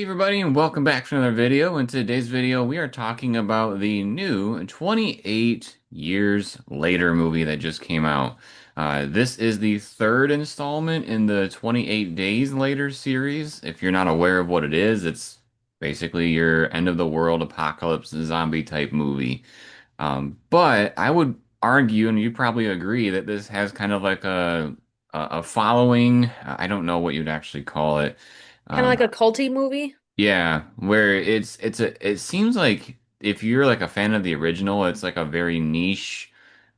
Everybody, and welcome back to another video. In today's video, we are talking about the new 28 Years Later movie that just came out. This is the third installment in the 28 Days Later series. If you're not aware of what it is, it's basically your end of the world apocalypse zombie type movie. But I would argue, and you probably agree, that this has kind of like a following. I don't know what you'd actually call it. Kind of Um, like a culty movie. yeah, where it seems like if you're like a fan of the original, it's like a very niche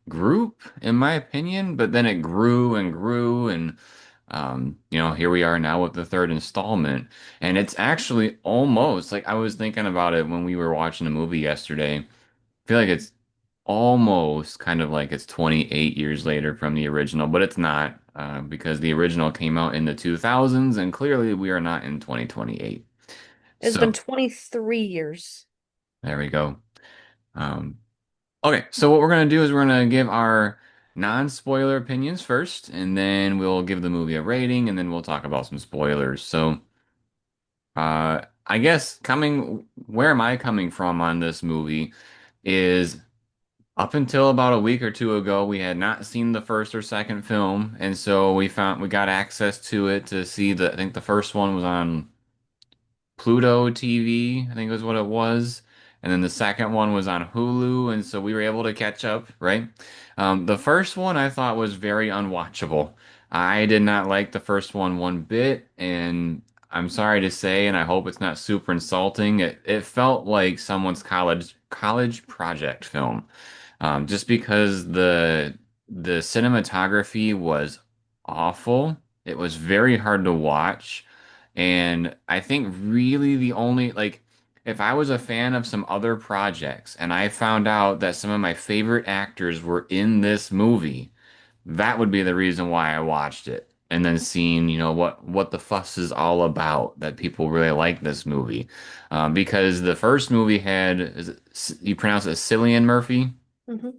group, in my opinion, but then it grew and grew and here we are now with the third installment. And it's actually almost like I was thinking about it when we were watching the movie yesterday. I feel like it's almost kind of like it's 28 years later from the original, but it's not, because the original came out in the 2000s and clearly we are not in 2028. It's So been 23 years. there we go. Um, okay, so what we're gonna do is we're gonna give our non-spoiler opinions first, and then we'll give the movie a rating, and then we'll talk about some spoilers. So, I guess where am I coming from on this movie is up until about a week or two ago, we had not seen the first or second film, and so we got access to it to see I think the first one was on Pluto TV, I think was what it was. And then the second one was on Hulu, and so we were able to catch up, right? The first one I thought was very unwatchable. I did not like the first one one bit, and I'm sorry to say, and I hope it's not super insulting. It felt like someone's college project film, just because the cinematography was awful. It was very hard to watch. And I think really the only, like, if I was a fan of some other projects and I found out that some of my favorite actors were in this movie, that would be the reason why I watched it. And then seeing, what the fuss is all about, that people really like this movie. Because the first movie had, you pronounce it Cillian Murphy? hmm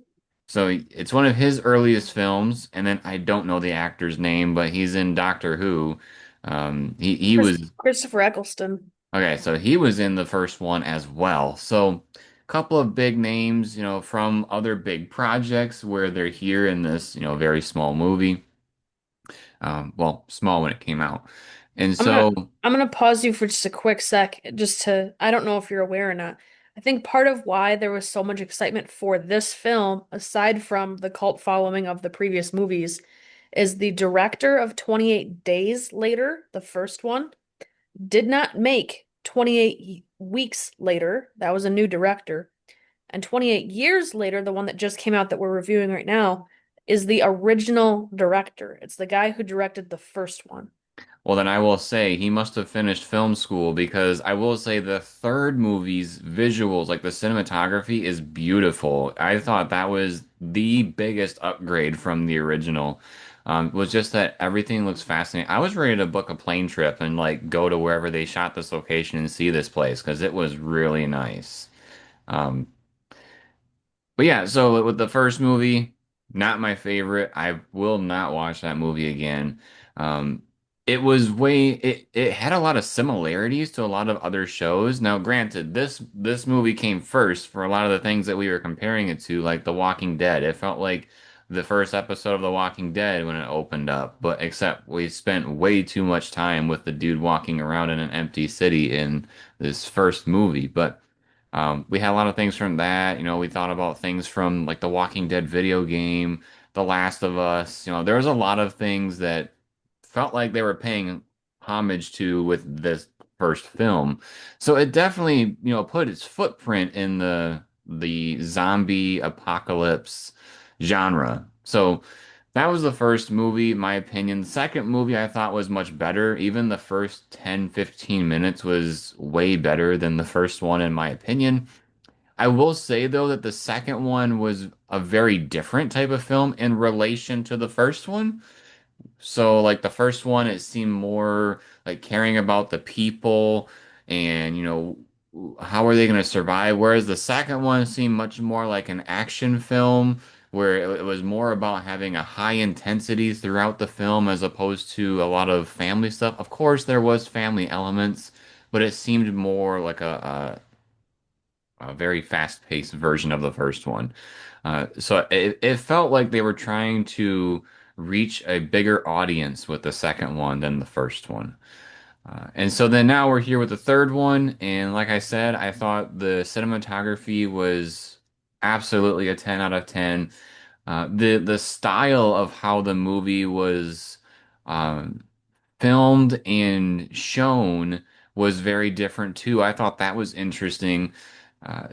So it's one of his earliest films, and then I don't know the actor's name, but he's in Doctor Who. He was Christopher Eccleston. okay, so he was in the first one as well. So a couple of big names, from other big projects where they're here in this, very small movie. Well, small when it came out. And I'm gonna so, I'm gonna pause you for just a quick sec, just to I don't know if you're aware or not. I think part of why there was so much excitement for this film, aside from the cult following of the previous movies, is the director of 28 Days Later, the first one, did not make 28 Weeks Later. That was a new director. And 28 years later, the one that just came out that we're reviewing right now is the original director. It's the guy who directed the first one. well, then I will say he must have finished film school because I will say the third movie's visuals, like the cinematography, is beautiful. I thought that was the biggest upgrade from the original. Was just that everything looks fascinating. I was ready to book a plane trip and like go to wherever they shot this location and see this place because it was really nice. Um, but yeah, so with the first movie, not my favorite. I will not watch that movie again. Um, it had a lot of similarities to a lot of other shows. Now, granted, this movie came first for a lot of the things that we were comparing it to, like The Walking Dead. It felt like the first episode of The Walking Dead when it opened up, but except we spent way too much time with the dude walking around in an empty city in this first movie. But we had a lot of things from that. We thought about things from like the Walking Dead video game, The Last of Us. There was a lot of things that felt like they were paying homage to with this first film. So it definitely, put its footprint in the zombie apocalypse genre. So that was the first movie, in my opinion. The second movie I thought was much better. Even the first 10, 15 minutes was way better than the first one, in my opinion. I will say, though, that the second one was a very different type of film in relation to the first one. So, like the first one, it seemed more like caring about the people and, how are they going to survive? Whereas the second one seemed much more like an action film where it was more about having a high intensity throughout the film as opposed to a lot of family stuff. Of course, there was family elements, but it seemed more like a very fast-paced version of the first one. So it felt like they were trying to reach a bigger audience with the second one than the first one. And so then now we're here with the third one, and like I said, I thought the cinematography was absolutely a 10 out of 10. The style of how the movie was um, filmed and shown was very different too. I thought that was interesting.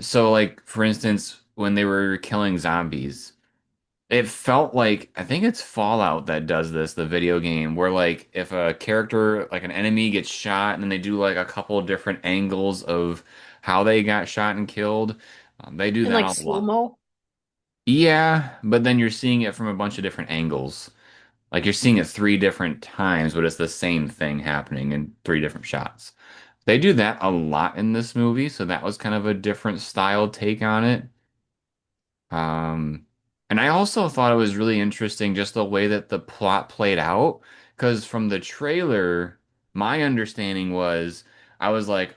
So like for instance, when they were killing zombies, it felt like I think it's Fallout that does this, the video game, where like if a character like an enemy gets shot and then they do like a couple of different angles of how they got shot and killed. They do And that like a lot. slow-mo. Yeah, but then you're seeing it from a bunch of different angles. Like you're seeing it three different times, but it's the same thing happening in three different shots. They do that a lot in this movie, so that was kind of a different style take on it. Um, and I also thought it was really interesting just the way that the plot played out, because from the trailer, my understanding was I was like,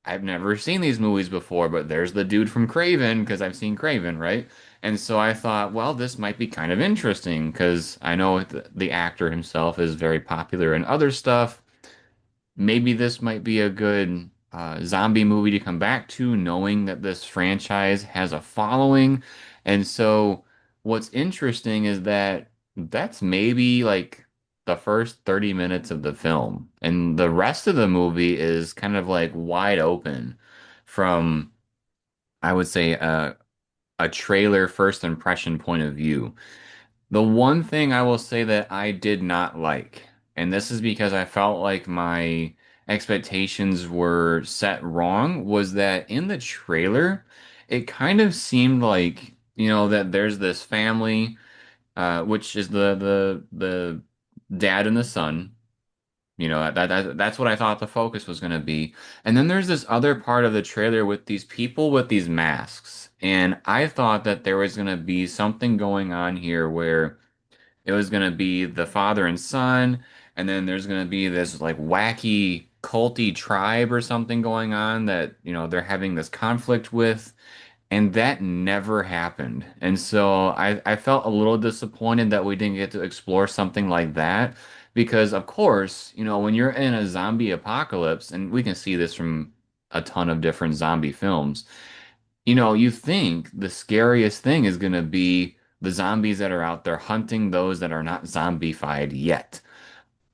I've never seen these movies before, but there's the dude from Craven because I've seen Craven, right? And so I thought, well, this might be kind of interesting because I know the actor himself is very popular in other stuff. Maybe this might be a good zombie movie to come back to, knowing that this franchise has a following. And so, what's interesting is that that's maybe like the first 30 minutes of the film, and the rest of the movie is kind of like wide open from, I would say, a trailer first impression point of view. The one thing I will say that I did not like, and this is because I felt like my expectations were set wrong, was that in the trailer, it kind of seemed like, that there's this family, which is the dad and the son. That's what I thought the focus was going to be. And then there's this other part of the trailer with these people with these masks. And I thought that there was going to be something going on here where it was gonna be the father and son, and then there's gonna be this like wacky culty tribe or something going on that, they're having this conflict with, and that never happened. And so I felt a little disappointed that we didn't get to explore something like that. Because of course, when you're in a zombie apocalypse, and we can see this from a ton of different zombie films, you think the scariest thing is going to be the zombies that are out there hunting those that are not zombified yet.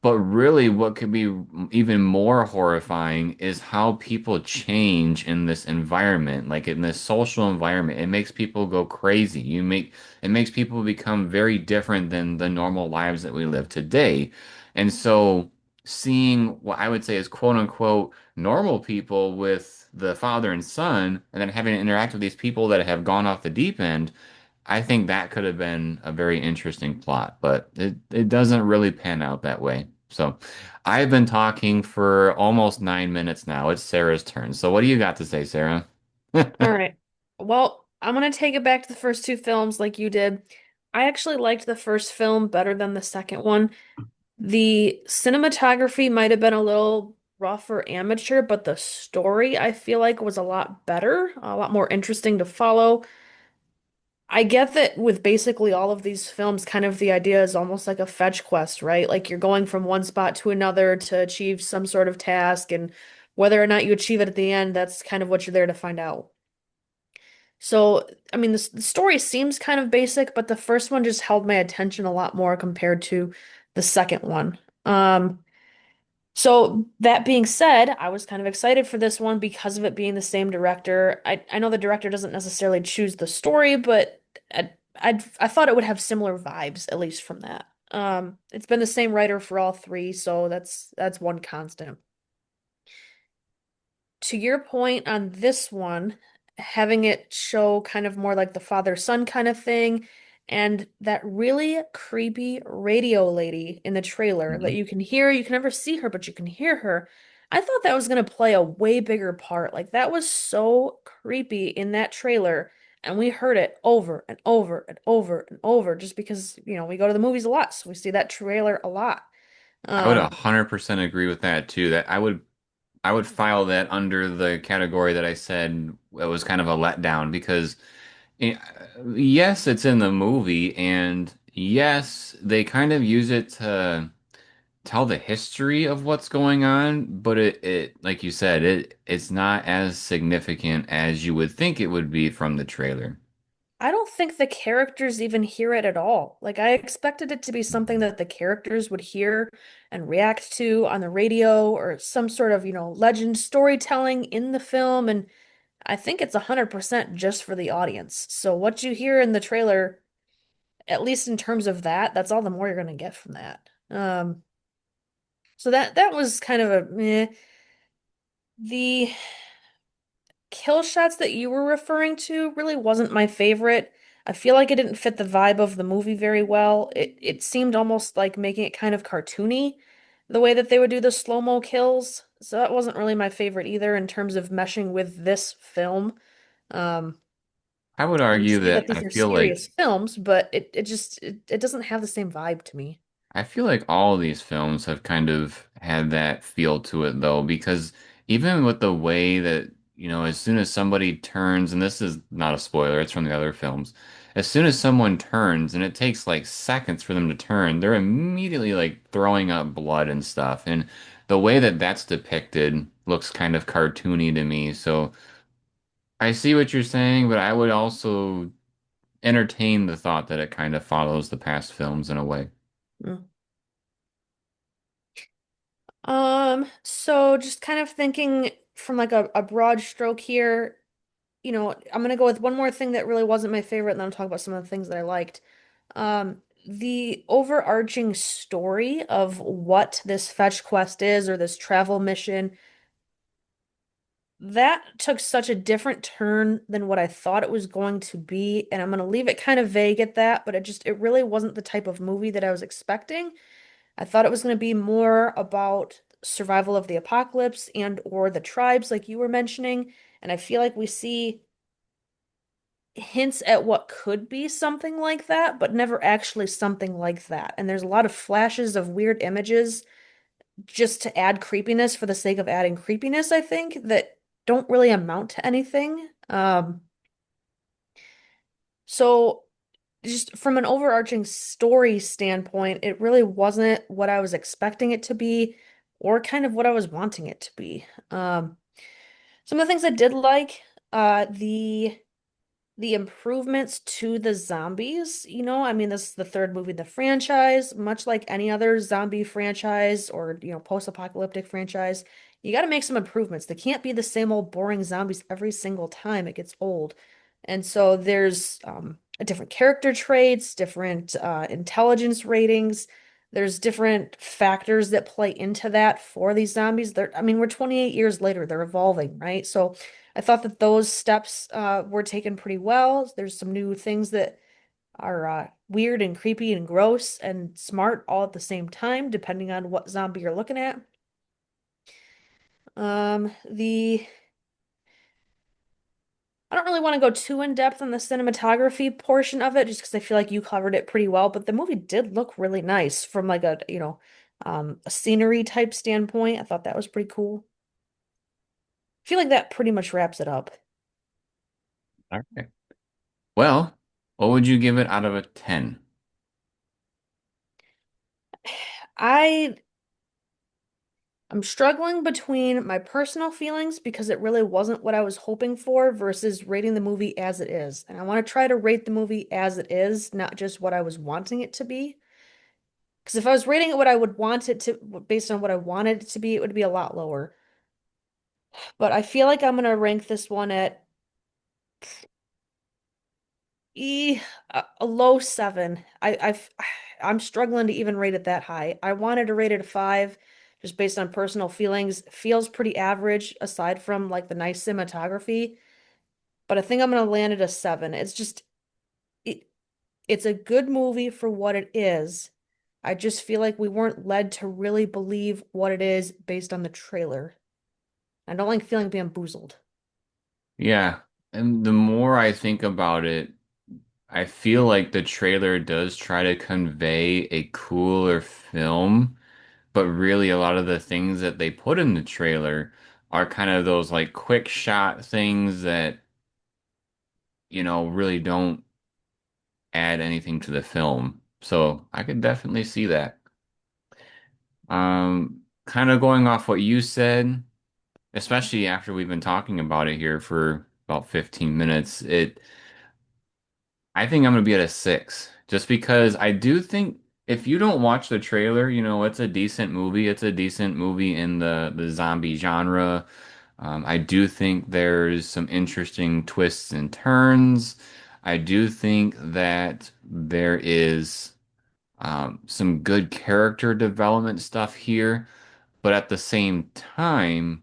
But really, what could be even more horrifying is how people change in this environment, like in this social environment. It makes people go crazy. It makes people become very different than the normal lives that we live today. And so, seeing what I would say is quote unquote normal people with the father and son, and then having to interact with these people that have gone off the deep end, I think that could have been a very interesting plot, but it doesn't really pan out that way. So I've been talking for almost 9 minutes now. It's Sarah's turn. So what do you got to say, Sarah? All right. Well, I'm gonna take it back to the first two films like you did. I actually liked the first film better than the second one. The cinematography might have been a little rough or amateur, but the story I feel like was a lot better, a lot more interesting to follow. I get that with basically all of these films, kind of the idea is almost like a fetch quest, right? Like you're going from one spot to another to achieve some sort of task, and whether or not you achieve it at the end, that's kind of what you're there to find out. So, I mean, the story seems kind of basic, but the first one just held my attention a lot more compared to the second one. So that being said, I was kind of excited for this one because of it being the same director. I know the director doesn't necessarily choose the story, but I thought it would have similar vibes, at least from that. It's been the same writer for all three, so that's one constant. To your point on this one, having it show kind of more like the father-son kind of thing, and that really creepy radio lady in the trailer that Mhm. you can hear, you can never see her, but you can hear her. I thought that was going to play a way bigger part. Like that was so creepy in that trailer, and we heard it over and over and over and over just because, we go to the movies a lot, so we see that trailer a lot. I would Um, 100% agree with that too. That I would I would file that under the category that I said it was kind of a letdown because eh, yes, it's in the movie, and yes, they kind of use it to tell the history of what's going on, but it like you said, it's not as significant as you would think it would be from the trailer. I don't think the characters even hear it at all. Like, I expected it to be something that the characters would hear and react to on the radio or some sort of, legend storytelling in the film. And I think it's 100% just for the audience. So, what you hear in the trailer, at least in terms of that, that's all the more you're going to get from that. So that was kind of a meh. The kill shots that you were referring to really wasn't my favorite. I feel like it didn't fit the vibe of the movie very well. It seemed almost like making it kind of cartoony, the way that they would do the slow-mo kills. So that wasn't really my favorite either in terms of meshing with this film. Um, I would I argue understand that that these are serious films, but it doesn't have the same vibe to me. I feel like all of these films have kind of had that feel to it though, because even with the way that, as soon as somebody turns, and this is not a spoiler, it's from the other films, as soon as someone turns, and it takes like seconds for them to turn, they're immediately like throwing up blood and stuff. And the way that that's depicted looks kind of cartoony to me. So I see what you're saying, but I would also entertain the thought that it kind of follows the past films in a way. Mm. So just kind of thinking from like a broad stroke here, I'm gonna go with one more thing that really wasn't my favorite, and then I'll talk about some of the things that I liked. The overarching story of what this fetch quest is or this travel mission, that took such a different turn than what I thought it was going to be, and I'm gonna leave it kind of vague at that, but it really wasn't the type of movie that I was expecting. I thought it was going to be more about survival of the apocalypse and or the tribes like you were mentioning, and I feel like we see hints at what could be something like that, but never actually something like that. And there's a lot of flashes of weird images just to add creepiness for the sake of adding creepiness, I think, that don't really amount to anything. So just from an overarching story standpoint, it really wasn't what I was expecting it to be or kind of what I was wanting it to be. Some of the things I did like, the improvements to the zombies, I mean, this is the third movie in the franchise, much like any other zombie franchise or, post-apocalyptic franchise. You got to make some improvements. They can't be the same old boring zombies every single time. It gets old. And so there's different character traits, different intelligence ratings. There's different factors that play into that for these zombies. I mean, we're 28 years later, they're evolving, right? So I thought that those steps were taken pretty well. There's some new things that are weird and creepy and gross and smart all at the same time, depending on what zombie you're looking at. The I don't really want to go too in depth on the cinematography portion of it, just because I feel like you covered it pretty well. But the movie did look really nice from like a scenery type standpoint. I thought that was pretty cool. I feel like that pretty much wraps it up. Okay. Well, what would you give it out of a 10? I I'm struggling between my personal feelings because it really wasn't what I was hoping for versus rating the movie as it is. And I want to try to rate the movie as it is, not just what I was wanting it to be. Because if I was rating it what I would want it to, based on what I wanted it to be, it would be a lot lower. But I feel like I'm gonna rank this one at E a low seven. I'm struggling to even rate it that high. I wanted to rate it a five, just based on personal feelings. Feels pretty average aside from like the nice cinematography, but I think I'm gonna land at a seven. It, it's a good movie for what it is. I just feel like we weren't led to really believe what it is based on the trailer. I don't like feeling bamboozled. Yeah, and the more I think about it, I feel like the trailer does try to convey a cooler film, but really a lot of the things that they put in the trailer are kind of those like quick shot things that, really don't add anything to the film. So I could definitely see that. Kind of going off what you said, especially after we've been talking about it here for about 15 minutes, I think I'm gonna be at a 6, just because I do think if you don't watch the trailer, it's a decent movie. It's a decent movie in the zombie genre. I do think there's some interesting twists and turns. I do think that there is some good character development stuff here, but at the same time,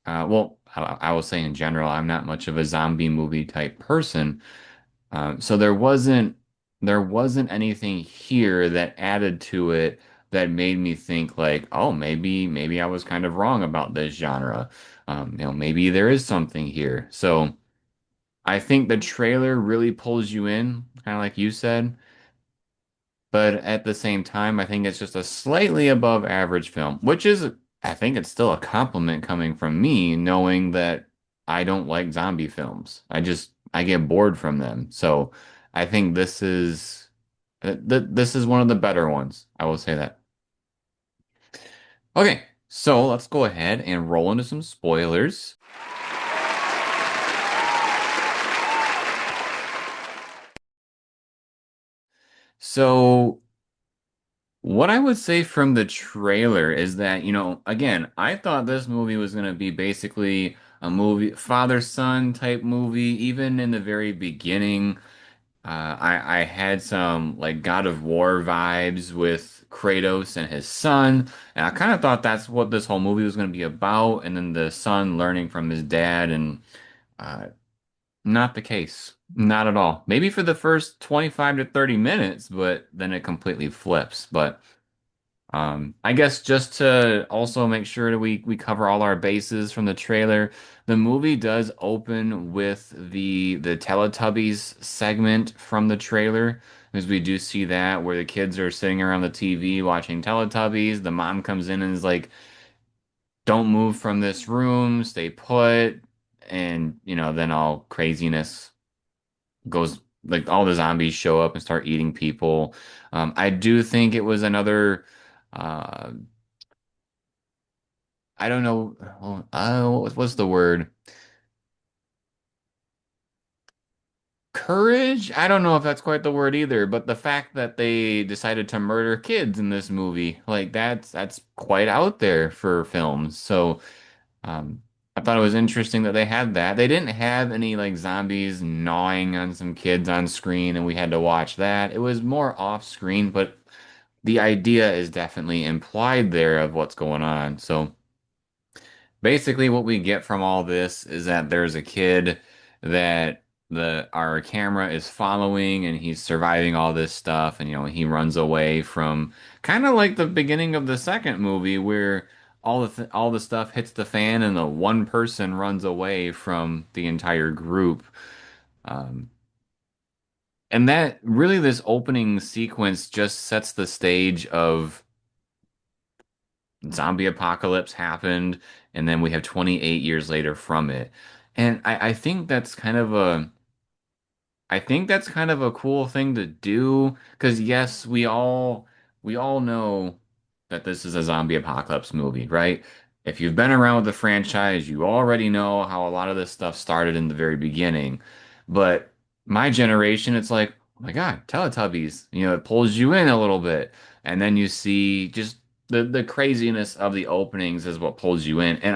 well, I will say in general, I'm not much of a zombie movie type person. So there wasn't anything here that added to it that made me think like, oh, maybe I was kind of wrong about this genre. Maybe there is something here. So I think the trailer really pulls you in, kind of like you said. But at the same time, I think it's just a slightly above average film, which is, I think it's still a compliment coming from me, knowing that I don't like zombie films. I get bored from them. So I think this is one of the better ones. I will say that. Okay, so let's go ahead and roll into some spoilers. So what I would say from the trailer is that, again, I thought this movie was going to be basically a movie, father-son type movie. Even in the very beginning, I had some like God of War vibes with Kratos and his son, and I kind of thought that's what this whole movie was going to be about. And then the son learning from his dad, and uh, not the case, not at all. Maybe for the first 25 to 30 minutes, but then it completely flips. But I guess just to also make sure that we cover all our bases from the trailer, the movie does open with the Teletubbies segment from the trailer, because we do see that where the kids are sitting around the TV watching Teletubbies. The mom comes in and is like, "Don't move from this room, stay put," and then all craziness goes, like all the zombies show up and start eating people. I do think it was another. Uh, I don't know. What's the word? Courage? I don't know if that's quite the word either, but the fact that they decided to murder kids in this movie, like that's quite out there for films. So, um, I thought it was interesting that they had that. They didn't have any like zombies gnawing on some kids on screen and we had to watch that. It was more off screen, but the idea is definitely implied there of what's going on. So, basically, what we get from all this is that there's a kid that the our camera is following, and he's surviving all this stuff, and he runs away from, kind of like the beginning of the second movie where all the stuff hits the fan and the one person runs away from the entire group. Um, and that really, this opening sequence just sets the stage of zombie apocalypse happened, and then we have 28 years later from it. And I think that's kind of a cool thing to do, because yes, we all know that this is a zombie apocalypse movie, right? If you've been around with the franchise, you already know how a lot of this stuff started in the very beginning. But my generation, it's like, oh my God, Teletubbies, it pulls you in a little bit. And then you see just the craziness of the openings is what pulls you in. And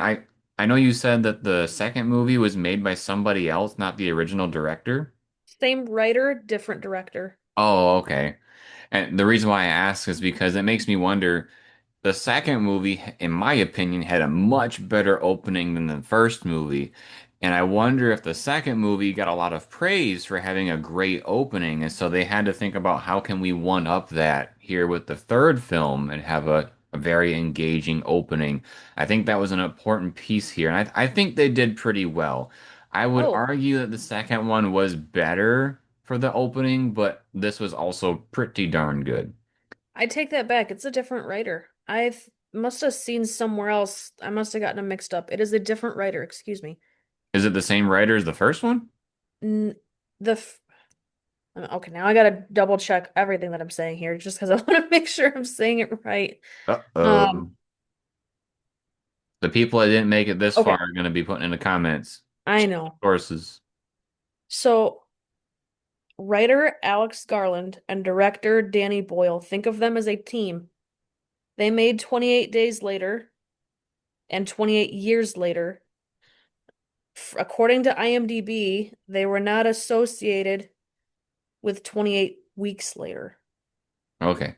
I know you said that the second movie was made by somebody else, not the original director. Same writer, different director. Oh, okay. And the reason why I ask is because it makes me wonder. The second movie, in my opinion, had a much better opening than the first movie. And I wonder if the second movie got a lot of praise for having a great opening. And so they had to think about how can we one up that here with the third film and have a very engaging opening. I think that was an important piece here. And I think they did pretty well. I would Oh, argue that the second one was better for the opening, but this was also pretty darn good. I take that back. It's a different writer. must have seen somewhere else. I must have gotten them mixed up. It is a different writer, excuse me. Is it the same writer as the first one? N the f Okay, now I gotta double check everything that I'm saying here just because I want to make sure I'm saying it right. Um, Uh-oh. The people that didn't make it this far okay, are going to be putting in the comments. I know. Sources. So, writer Alex Garland and director Danny Boyle, think of them as a team. They made 28 Days Later and 28 Years Later. According to IMDb, they were not associated with 28 Weeks Later. Okay.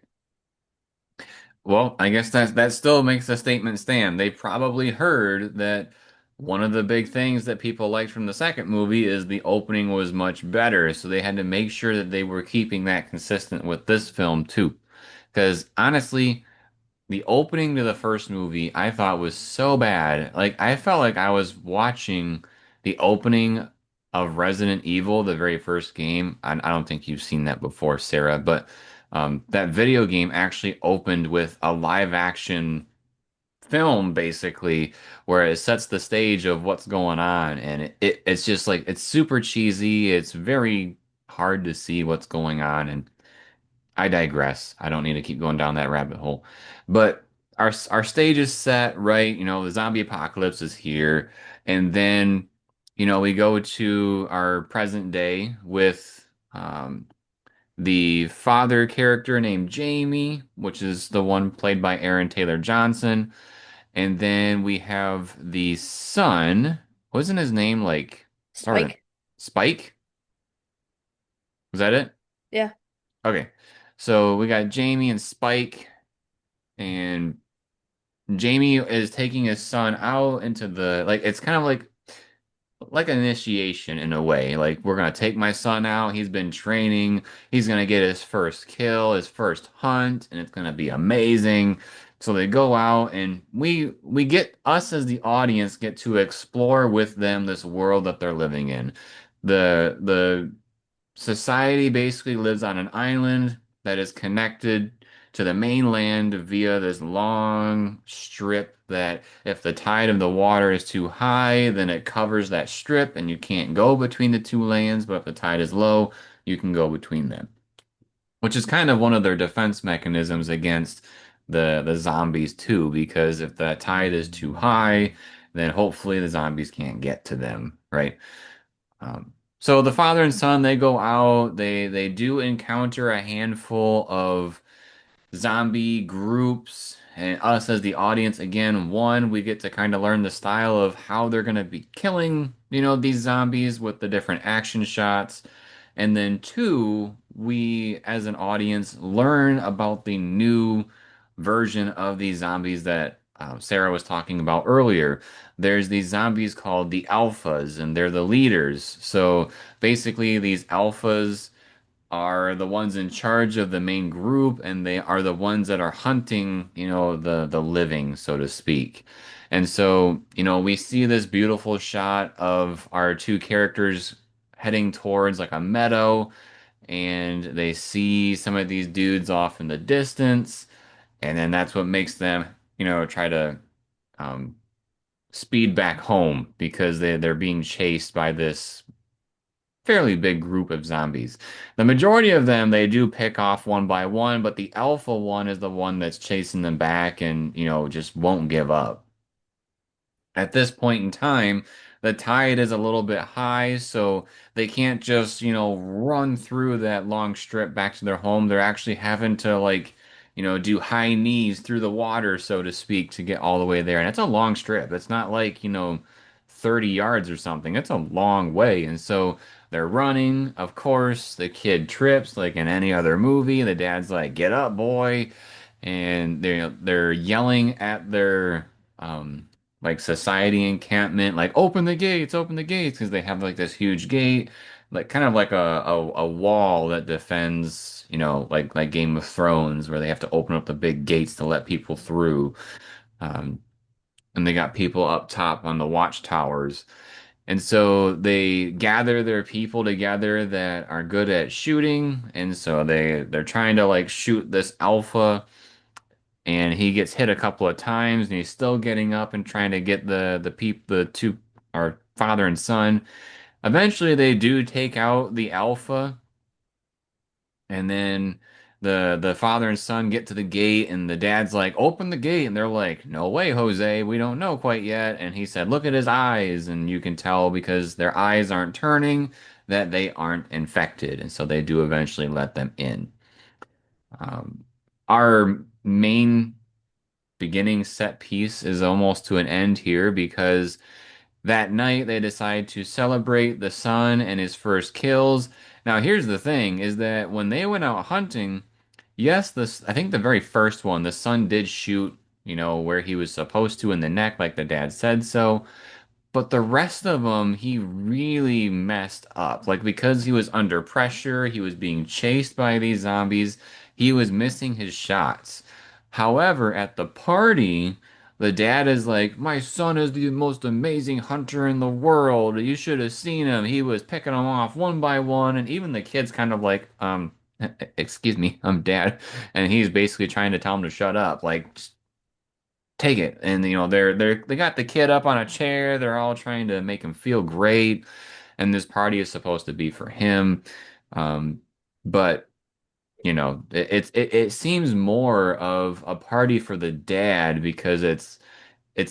Well, I guess that still makes the statement stand. They probably heard that one of the big things that people liked from the second movie is the opening was much better, so they had to make sure that they were keeping that consistent with this film too. Because honestly, the opening to the first movie I thought was so bad. Like I felt like I was watching the opening of Resident Evil, the very first game. I don't think you've seen that before, Sarah, but that video game actually opened with a live action film, basically, where it sets the stage of what's going on, and it's just like it's super cheesy. It's very hard to see what's going on, and I digress. I don't need to keep going down that rabbit hole. But our stage is set, right? You know, the zombie apocalypse is here. And then, we go to our present day with the father character named Jamie, which is the one played by Aaron Taylor Johnson. And then we have the son. Wasn't his name like started Spike? Spike? Was that it? Yeah. Okay. So we got Jamie and Spike. And Jamie is taking his son out into the like it's kind of like an initiation in a way. Like we're gonna take my son out. He's been training. He's gonna get his first kill, his first hunt, and it's gonna be amazing. So they go out and we get us as the audience get to explore with them this world that they're living in. The society basically lives on an island that is connected to the mainland via this long strip that if the tide of the water is too high, then it covers that strip and you can't go between the two lands, but if the tide is low, you can go between them. Which is kind of one of their defense mechanisms against the zombies too, because if the tide is too high, then hopefully the zombies can't get to them, right? So the father and son they go out. They do encounter a handful of zombie groups, and us as the audience again. One, we get to kind of learn the style of how they're gonna be killing, these zombies with the different action shots. And then two, we as an audience learn about the new version of these zombies that Sarah was talking about earlier. There's these zombies called the alphas, and they're the leaders. So basically, these alphas are the ones in charge of the main group, and they are the ones that are hunting, the living, so to speak. And so, we see this beautiful shot of our two characters heading towards like a meadow, and they see some of these dudes off in the distance, and then that's what makes them, try to um, speed back home because they're being chased by this fairly big group of zombies. The majority of them they do pick off one by one, but the alpha one is the one that's chasing them back and, just won't give up. At this point in time, the tide is a little bit high, so they can't just, run through that long strip back to their home. They're actually having to like, do high knees through the water, so to speak, to get all the way there. And it's a long strip. It's not like, 30 yards or something. It's a long way. And so they're running. Of course, the kid trips like in any other movie. The dad's like, "Get up, boy." And they're yelling at their like society encampment, like open the gates, because they have like this huge gate, like kind of like a wall that defends, like Game of Thrones, where they have to open up the big gates to let people through. Um, and they got people up top on the watchtowers. And so they gather their people together that are good at shooting, and so they're trying to like shoot this alpha and he gets hit a couple of times, and he's still getting up and trying to get the two, or father and son. Eventually, they do take out the alpha, and then the father and son get to the gate, and the dad's like, "Open the gate," and they're like, "No way, Jose, we don't know quite yet." And he said, "Look at his eyes," and you can tell because their eyes aren't turning that they aren't infected, and so they do eventually let them in. Um, our main beginning set piece is almost to an end here because that night they decide to celebrate the son and his first kills. Now, here's the thing is that when they went out hunting, yes, this I think the very first one, the son did shoot, where he was supposed to in the neck, like the dad said so. But the rest of them, he really messed up. Like, because he was under pressure, he was being chased by these zombies, he was missing his shots. However, at the party, the dad is like, "My son is the most amazing hunter in the world. You should have seen him. He was picking them off one by one." And even the kid's kind of like, excuse me, I'm dad. And he's basically trying to tell him to shut up. Like, take it. And they got the kid up on a chair. They're all trying to make him feel great, and this party is supposed to be for him. Um, but it seems more of a party for the dad because it's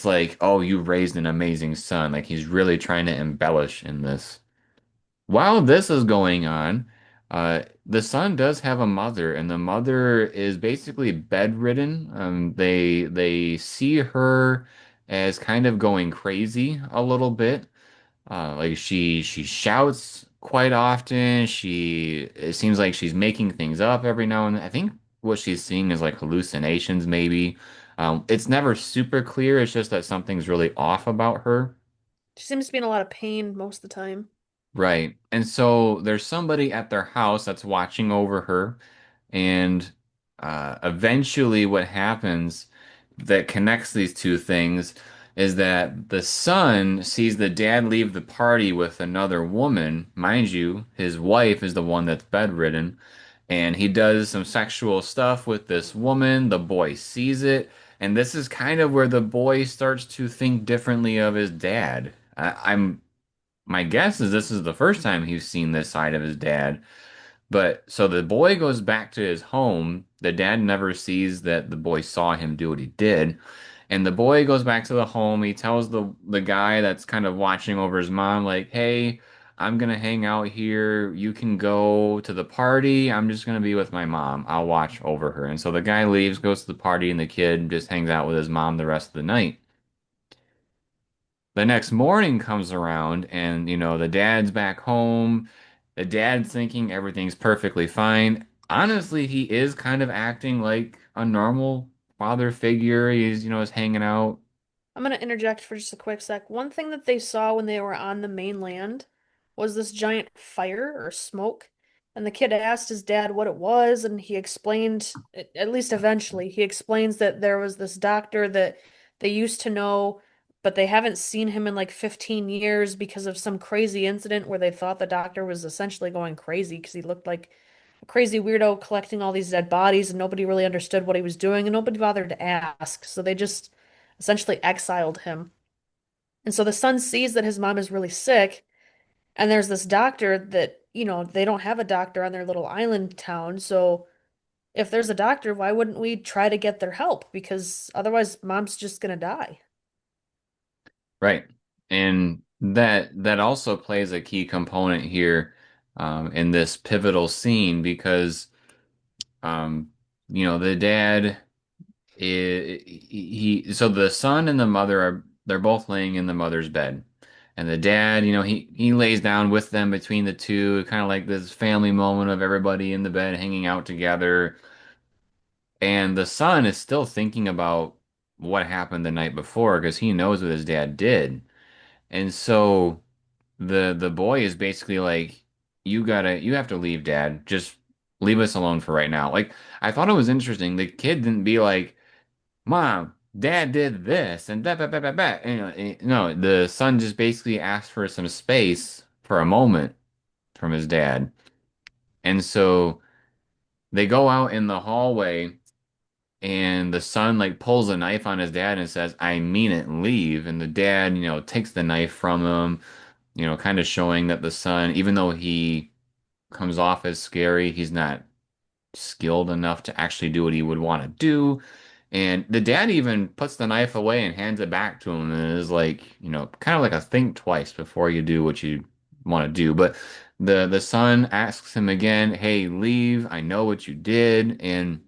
like, oh, you raised an amazing son. Like he's really trying to embellish in this. While this is going on, the son does have a mother, and the mother is basically bedridden. They see her as kind of going crazy a little bit. Like she shouts quite often. It seems like she's making things up every now and then. I think what she's seeing is like hallucinations, maybe. It's never super clear. It's just that something's really off about her. She seems to be in a lot of pain most of the time. Right. And so there's somebody at their house that's watching over her. And eventually, what happens that connects these two things is that the son sees the dad leave the party with another woman. Mind you, his wife is the one that's bedridden. And he does some sexual stuff with this woman. The boy sees it. And this is kind of where the boy starts to think differently of his dad. My guess is this is the first time he's seen this side of his dad. But so the boy goes back to his home. The dad never sees that the boy saw him do what he did. And the boy goes back to the home. He tells the guy that's kind of watching over his mom, like, "Hey, I'm gonna hang out here. You can go to the party. I'm just gonna be with my mom. I'll watch over her." And so the guy leaves, goes to the party, and the kid just hangs out with his mom the rest of the night. The next morning comes around, and the dad's back home. The dad's thinking everything's perfectly fine. Honestly, he is kind of acting like a normal father figure. Is hanging out. I'm gonna interject for just a quick sec. One thing that they saw when they were on the mainland was this giant fire or smoke. And the kid asked his dad what it was, and he explained, at least eventually, he explains that there was this doctor that they used to know, but they haven't seen him in like 15 years because of some crazy incident where they thought the doctor was essentially going crazy because he looked like a crazy weirdo collecting all these dead bodies, and nobody really understood what he was doing, and nobody bothered to ask. So they just essentially exiled him. And so the son sees that his mom is really sick, and there's this doctor that, they don't have a doctor on their little island town. So if there's a doctor, why wouldn't we try to get their help? Because otherwise, mom's just gonna die. Right. And that also plays a key component here in this pivotal scene because um, the dad so the son and the mother they're both laying in the mother's bed. And the dad, he lays down with them between the two, kind of like this family moment of everybody in the bed hanging out together. And the son is still thinking about what happened the night before because he knows what his dad did. And so the boy is basically like, you have to leave, Dad. Just leave us alone for right now. Like, I thought it was interesting. The kid didn't be like, "Mom, Dad did this," and that, that, that, that, that. No, the son just basically asked for some space for a moment from his dad. And so they go out in the hallway, and the son like pulls a knife on his dad and says, "I mean it, leave." And the dad, takes the knife from him, kind of showing that the son, even though he comes off as scary, he's not skilled enough to actually do what he would want to do. And the dad even puts the knife away and hands it back to him and is like, kind of like a think twice before you do what you want to do. But the son asks him again, "Hey, leave. I know what you did." And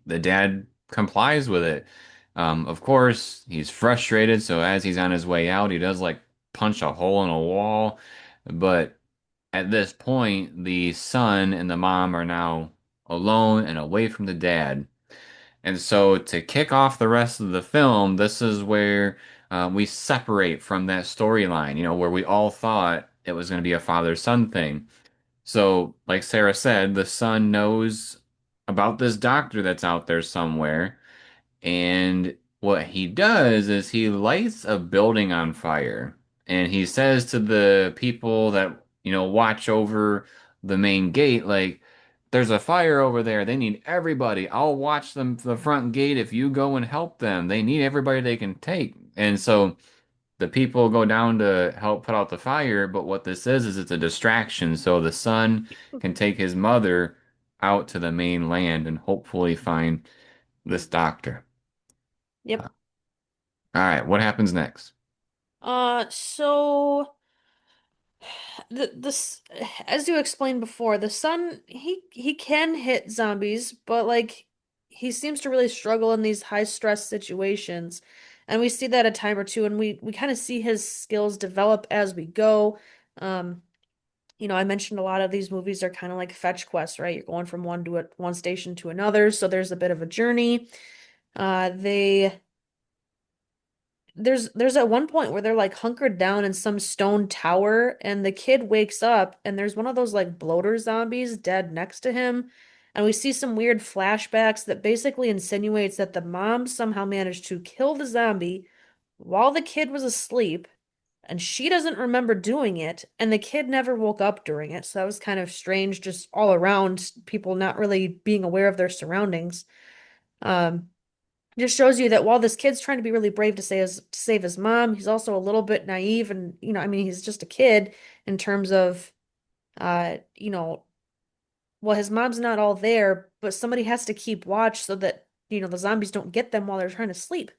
the dad complies with it. Of course, he's frustrated, so as he's on his way out, he does like punch a hole in a wall. But at this point, the son and the mom are now alone and away from the dad. And so, to kick off the rest of the film, this is where we separate from that storyline, where we all thought it was going to be a father-son thing. So, like Sarah said, the son knows about this doctor that's out there somewhere. And what he does is he lights a building on fire. And he says to the people that, watch over the main gate, like, there's a fire over there. They need everybody. I'll watch them to the front gate if you go and help them. They need everybody they can take. And so the people go down to help put out the fire, but what this is it's a distraction. So the son can take his mother out to the main land and hopefully find this doctor. Yep. All right, what happens next? So this, as you explained before, the son he can hit zombies, but like he seems to really struggle in these high stress situations. And we see that a time or two, and we kind of see his skills develop as we go. Um, I mentioned a lot of these movies are kind of like fetch quests, right? You're going from one station to another, so there's a bit of a journey. They there's at one point where they're like hunkered down in some stone tower and the kid wakes up and there's one of those like bloater zombies dead next to him. And we see some weird flashbacks that basically insinuates that the mom somehow managed to kill the zombie while the kid was asleep and she doesn't remember doing it and the kid never woke up during it. So that was kind of strange just all around people not really being aware of their surroundings. Um just shows you that while this kid's trying to be really brave to save his mom, he's also a little bit naive and I mean he's just a kid in terms of uh, you know, well his mom's not all there, but somebody has to keep watch so that the zombies don't get them while they're trying to sleep.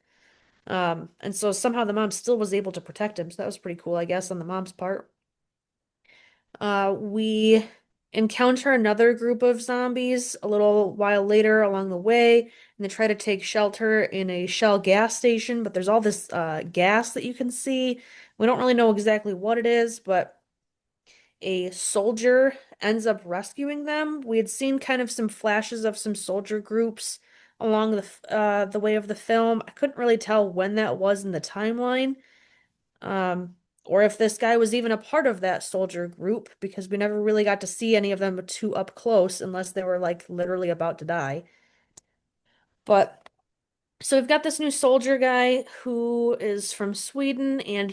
And so somehow the mom still was able to protect him. So that was pretty cool, I guess, on the mom's part. We encounter another group of zombies a little while later along the way, and they try to take shelter in a Shell gas station, but there's all this gas that you can see. We don't really know exactly what it is, but a soldier ends up rescuing them. We had seen kind of some flashes of some soldier groups along the way of the film. I couldn't really tell when that was in the timeline. Um, or if this guy was even a part of that soldier group, because we never really got to see any of them too up close unless they were like literally about to die. But so we've got this new soldier guy who is from Sweden and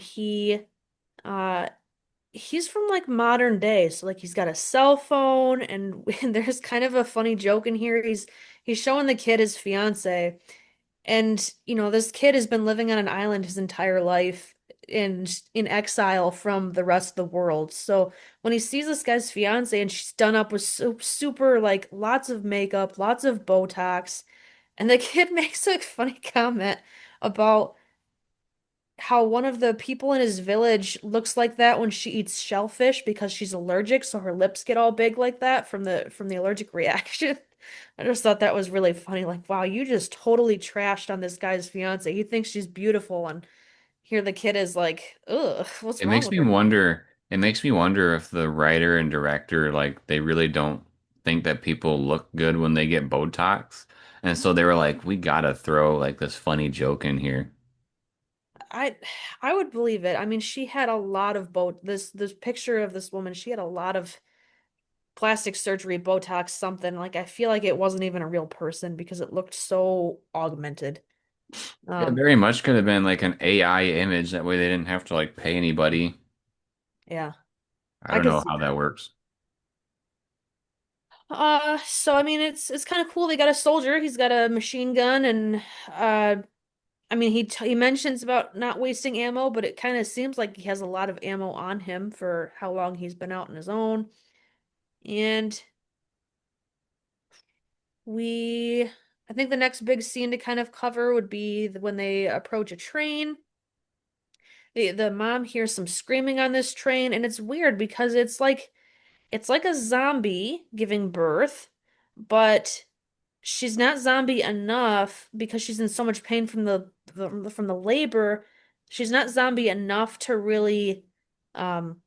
uh he's from like modern day. So like he's got a cell phone and, and there's kind of a funny joke in here. He's showing the kid his fiance. And, this kid has been living on an island his entire life in exile from the rest of the world. So when he sees this guy's fiance and she's done up with super, like lots of makeup, lots of Botox, and the kid makes a funny comment about how one of the people in his village looks like that when she eats shellfish because she's allergic, so her lips get all big like that from the allergic reaction. I just thought that was really funny. Like, wow, you just totally trashed on this guy's fiance. He thinks she's beautiful, and here the kid is like, ugh, what's It wrong makes with me her? wonder, it makes me wonder if the writer and director like they really don't think that people look good when they get Botox. And so they were like, we gotta throw like this funny joke in here. I I would believe it. I mean, she had a lot of this picture of this woman, she had a lot of plastic surgery, Botox, something. Like I feel like it wasn't even a real person because it looked so augmented. It Um, very much could have been like an AI image. That way they didn't have to like pay anybody. yeah, I I don't could know see how that. that works. So I mean, it's kind of cool. They got a soldier. He's got a machine gun, and I mean, he mentions about not wasting ammo, but it kind of seems like he has a lot of ammo on him for how long he's been out on his own. And we, I think the next big scene to kind of cover would be when they approach a train. The mom hears some screaming on this train, and it's weird because it's like a zombie giving birth, but she's not zombie enough because she's in so much pain from the labor. She's not zombie enough to really um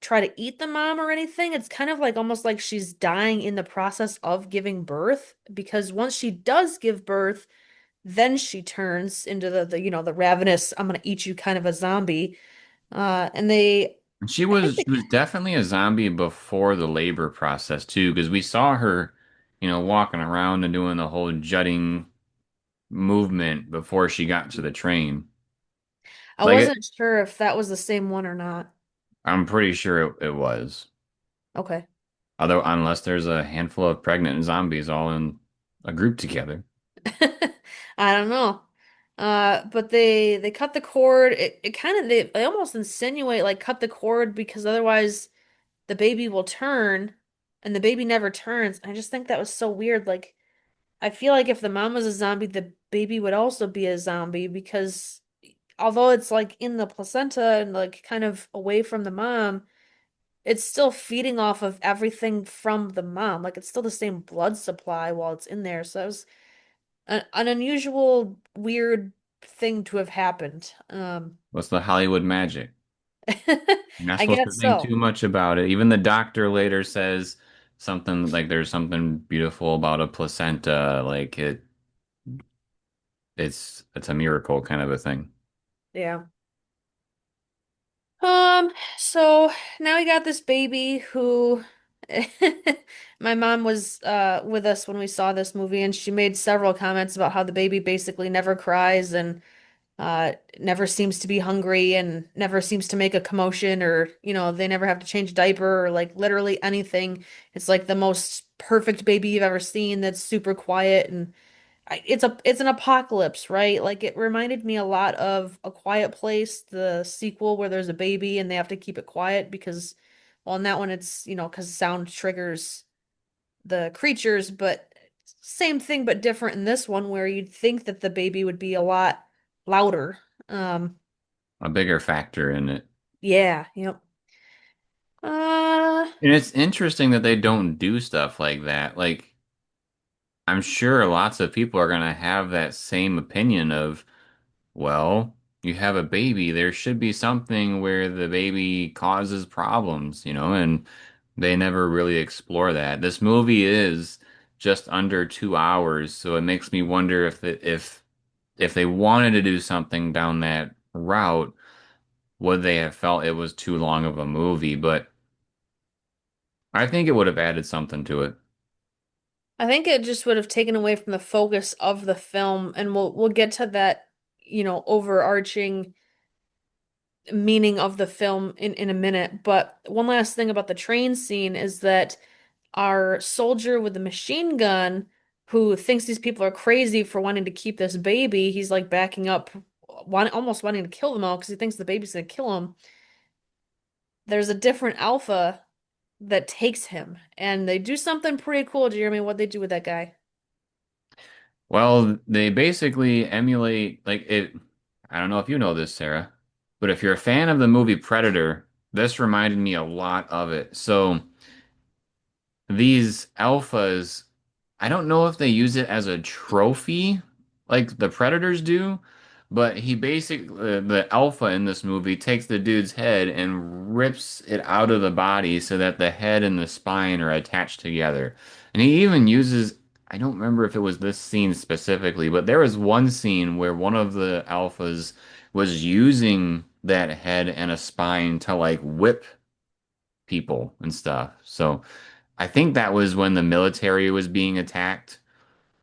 try to eat the mom or anything. It's kind of like almost like she's dying in the process of giving birth because once she does give birth, then she turns into the ravenous, I'm gonna eat you kind of a zombie. And they And she I think was they she was definitely a zombie before the labor process too, because we saw her, walking around and doing the whole jutting movement before she got to the train. I Like wasn't sure if that was the same one or not. I'm pretty sure it was. Okay. Although unless there's a handful of pregnant zombies all in a group together. I don't know. But they cut the cord. It kind of they almost insinuate like cut the cord because otherwise the baby will turn and the baby never turns. I just think that was so weird. Like I feel like if the mom was a zombie, the baby would also be a zombie because although it's like in the placenta and like kind of away from the mom, it's still feeding off of everything from the mom. Like it's still the same blood supply while it's in there. So it was an unusual, weird thing to have happened. What's the Hollywood magic? You're not I supposed to guess think so. too much about it. Even the doctor later says something like there's something beautiful about a placenta, like it's a miracle kind of a thing. Yeah. Um, so now we got this baby who my mom was with us when we saw this movie and she made several comments about how the baby basically never cries and never seems to be hungry and never seems to make a commotion or they never have to change a diaper or like literally anything. It's like the most perfect baby you've ever seen that's super quiet and it's an apocalypse, right? Like it reminded me a lot of A Quiet Place, the sequel where there's a baby and they have to keep it quiet because, well, in that one it's, because sound triggers the creatures, but same thing but different in this one where you'd think that the baby would be a lot louder. Um, A bigger factor in it. yeah, yep. Uh, And it's interesting that they don't do stuff like that. Like, I'm sure lots of people are going to have that same opinion of, well, you have a baby, there should be something where the baby causes problems, and they never really explore that. This movie is just under 2 hours, so it makes me wonder if they wanted to do something down that route, would they have felt it was too long of a movie? But I think it would have added something to it. I think it just would have taken away from the focus of the film, and we'll get to that, overarching meaning of the film in a minute. But one last thing about the train scene is that our soldier with the machine gun, who thinks these people are crazy for wanting to keep this baby, he's like backing up, almost wanting to kill them all because he thinks the baby's gonna kill him. There's a different alpha that takes him, and they do something pretty cool, Jeremy. What they do with that guy? Well, they basically emulate like it. I don't know if you know this, Sarah, but if you're a fan of the movie Predator, this reminded me a lot of it. So these alphas, I don't know if they use it as a trophy like the Predators do, but he basically, the alpha in this movie takes the dude's head and rips it out of the body so that the head and the spine are attached together. And he even uses, I don't remember if it was this scene specifically, but there was one scene where one of the alphas was using that head and a spine to like whip people and stuff. So I think that was when the military was being attacked,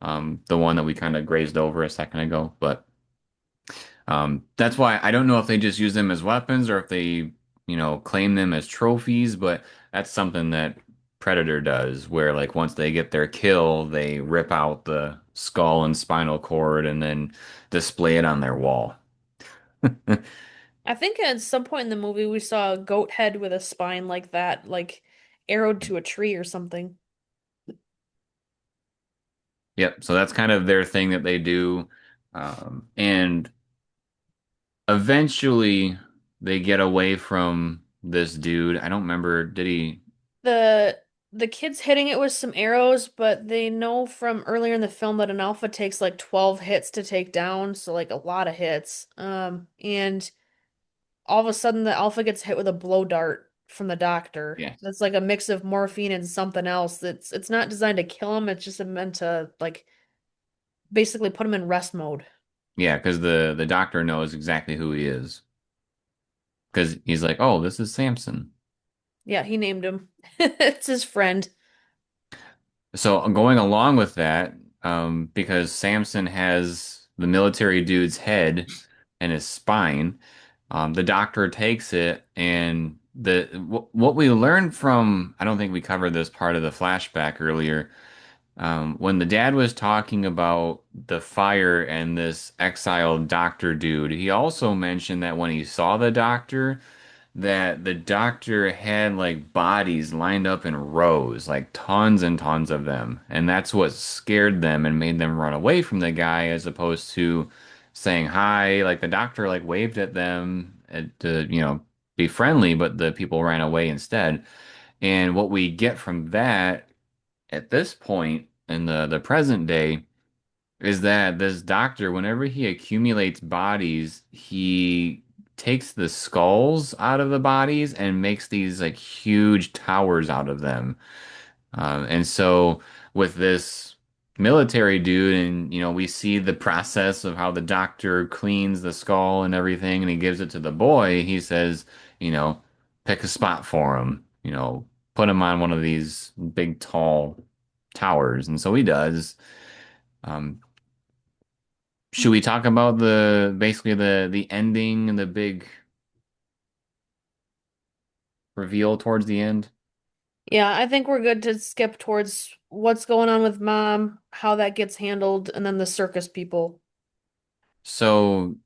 the one that we kind of grazed over a second ago. But that's why I don't know if they just use them as weapons or if they, claim them as trophies. But that's something that Predator does, where like once they get their kill, they rip out the skull and spinal cord and then display it on their wall. I think at some point in the movie we saw a goat head with a spine like that, like arrowed to a tree or something. Yep, so that's kind of their thing that they do. And eventually they get away from this dude. I don't remember, did he? The the kid's hitting it with some arrows, but they know from earlier in the film that an alpha takes like 12 hits to take down, so like a lot of hits. And all of a sudden the alpha gets hit with a blow dart from the doctor. Yeah. That's like a mix of morphine and something else. It's not designed to kill him, it's just meant to like basically put him in rest mode. Yeah, because the doctor knows exactly who he is. Because he's like, oh, this is Samson. Yeah, he named him. It's his friend. So going along with that, because Samson has the military dude's head and his spine, the doctor takes it, and what we learned from, I don't think we covered this part of the flashback earlier, when the dad was talking about the fire and this exiled doctor dude, he also mentioned that when he saw the doctor, that the doctor had like bodies lined up in rows, like tons and tons of them. And that's what scared them and made them run away from the guy as opposed to saying hi. Like the doctor like waved at them to, be friendly, but the people ran away instead. And what we get from that at this point in the present day is that this doctor, whenever he accumulates bodies, he takes the skulls out of the bodies and makes these like huge towers out of them. And so with this military dude, and we see the process of how the doctor cleans the skull and everything, and he gives it to the boy. He says, you know, pick a spot for him, put him on one of these big tall towers, and so he does. Um, should we talk about the basically the ending and the big reveal towards the end? Yeah, I think we're good to skip towards what's going on with mom, how that gets handled, and then the circus people. So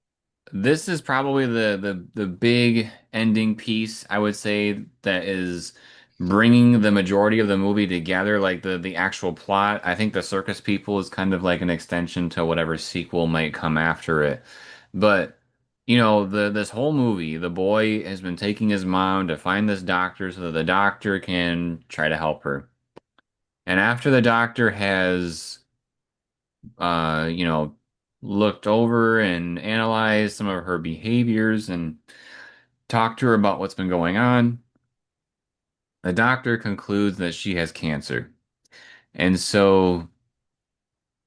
this is probably the big ending piece, I would say, that is bringing the majority of the movie together, like the actual plot. I think the circus people is kind of like an extension to whatever sequel might come after it. But this whole movie, the boy has been taking his mom to find this doctor so that the doctor can try to help her. And after the doctor has uh, you know, looked over and analyzed some of her behaviors and talked to her about what's been going on, the doctor concludes that she has cancer. And so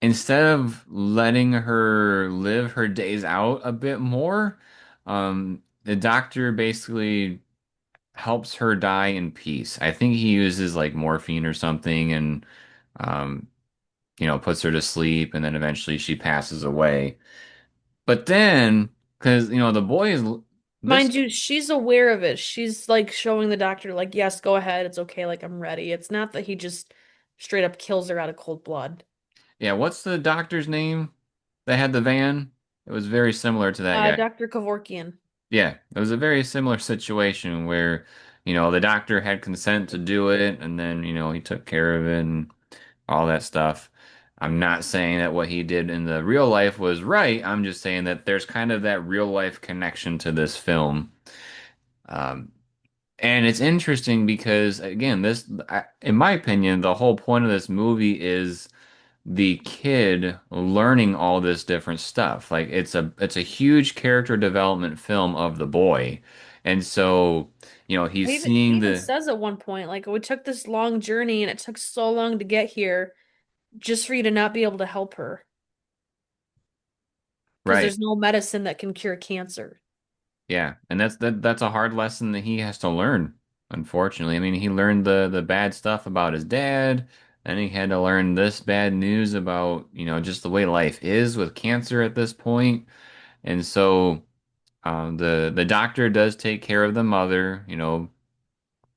instead of letting her live her days out a bit more, the doctor basically helps her die in peace. I think he uses like morphine or something and um, puts her to sleep and then eventually she passes away. But then, because the boy is this, Mind you, she's aware of it. She's like showing the doctor, like, yes, go ahead, it's okay, like I'm ready. It's not that he just straight up kills her out of cold blood. yeah, what's the doctor's name that had the van? It was very similar to that guy. Dr. Kevorkian. Yeah, it was a very similar situation where, the doctor had consent to do it, and then, he took care of it and all that stuff. I'm not saying that what he did in the real life was right. I'm just saying that there's kind of that real life connection to this film. Um, And it's interesting because, again, in my opinion, the whole point of this movie is the kid learning all this different stuff. Like it's a huge character development film of the boy. And so, he's He seeing even the says at one point, like, we took this long journey and it took so long to get here just for you to not be able to help her because right. there's no medicine that can cure cancer. Yeah. And that's a hard lesson that he has to learn, unfortunately. I mean, he learned the bad stuff about his dad, and he had to learn this bad news about, just the way life is with cancer at this point. And so the doctor does take care of the mother,